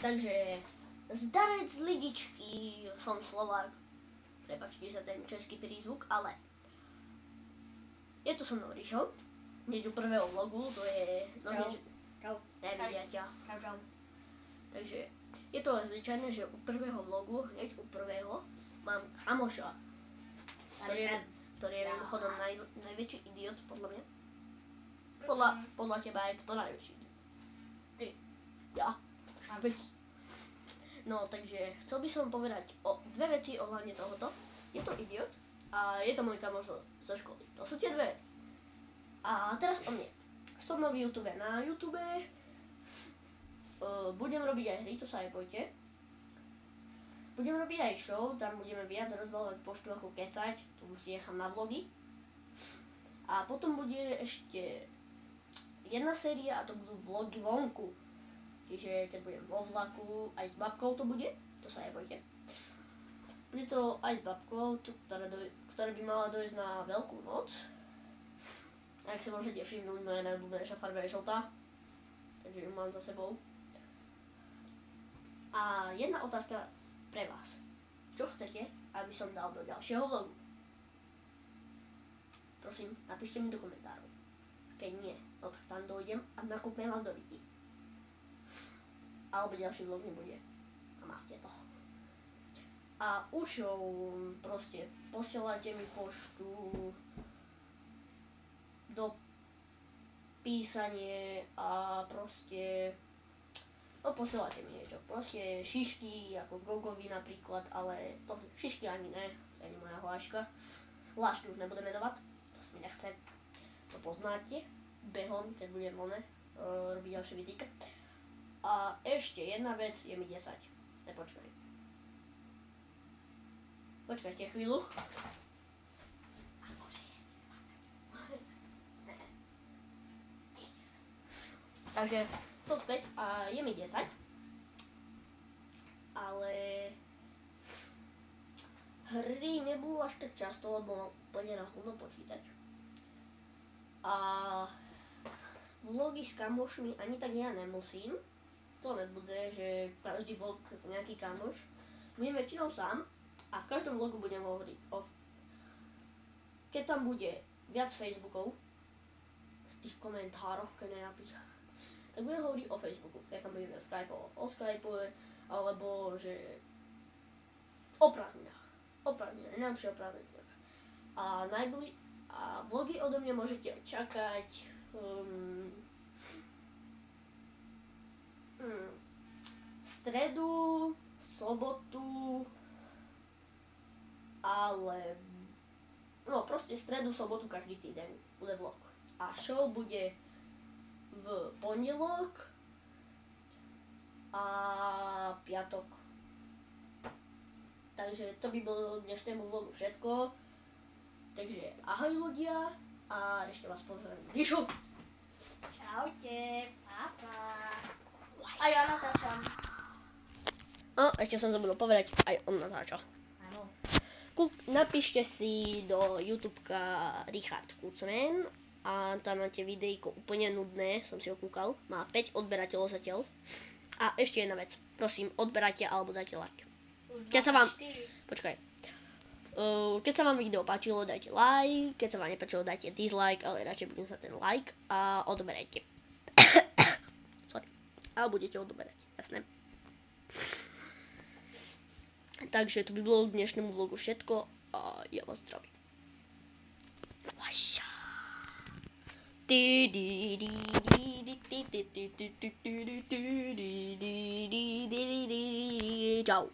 Takže zdarec z lidičky, som Slovák. Prepačte za ten český prízvuk, ale je tu so mnou Ríšo. Hneď u prvého vlogu, to je... Čau. Nevidia ťa. Čau. Takže je to zvyčajné, že u prvého vlogu, hneď u prvého, mám kamoša, ktorý je mimochodom najväčší idiot, podľa mňa. Podľa teba je kto najväčší idiot? Ty. Ja. No, takže chcel by som povedať o dve veci ohľadne tohoto. Je to idiot a je to môj kamoš zo školy. To sú tie dve veci. A teraz o mne. Som nový youtuber. Na YouTube budem robiť aj hry, to sa aj bojte. Budem robiť aj show, tam budeme viac rozbalovať poštu ako kecať, to si nechám na vlogy. A potom bude ešte jedna séria a to budú vlogy vonku. Čiže keď budem vo vlaku, aj s babkou to bude, to sa aj bojte. Bude to aj s babkou, ktorá by mala dojsť na Veľkú noc. Ak si môžete všimnúť, moja najobľúbenejšia farba je žltá, takže ju mám za sebou. A jedna otázka pre vás. Čo chcete, aby som dal do ďalšieho vlogu? Prosím, napíšte mi do komentárov. Keď nie, no tak tam dojdem a nakúpnem vás do Riti. Alebo ďalší vlog nebude. A máte to. A už proste posielajte mi poštu do písanie a proste posielajte mi niečo. Proste šišky, ako Gogovi napríklad, ale to šišky ani ne, to je moja hláška. Hlášky už nebudem menovať, to si mi nechce. To poznáte, behom, keď budem robiť ďalšie videjka. A ešte jedna vec, je mi 10. Nepočkaj. Počkajte chvíľu. Takže som späť a je mi 10. Ale hry nebudú až tak často, lebo mám úplne na chudno počítať. A vlogy s kamošmi ani tak ja nemusím. To nebude, že každý vlog nejaký kamoš. Budem väčšinou sám a v každom vlogu budem hovoriť o... Keď tam bude viac Facebookov, v tých komentároch, keď nenapíšem, tak budem hovoriť o Facebooku, keď tam budeme o Skype, alebo že o prázdninách. Najlepšie o prázdninách. A vlogy odo mňa môžete čakať stredu, sobotu, ale no proste stredu, sobotu každý týden bude vlog. A show bude v pondelok a piatok. Takže to by bolo dnešnému vlogu všetko. Takže ahoj ľudia a ešte vás pozdravím. Ríšo! Čaute, papa. A ja natáčam. A ešte som zabudol povedať, aj on natáča. Áno. Napíšte si do YouTubeka Richard Kucman a tam máte videjko úplne nudné, som si ho kúkal, má 5 odberateľov zatiaľ. A ešte jedna vec, prosím, odberajte alebo dajte like. Keď sa vám... Počkaj. Keď sa vám video páčilo, dajte like, keď sa vám nepáčilo, dajte dislike, ale radšej budem sa ten like a odoberajte. Sorry. A budete odoberať, jasné. Takže to by bolo k dnešnému vlogu všetko a ja vás zdravím. Čau.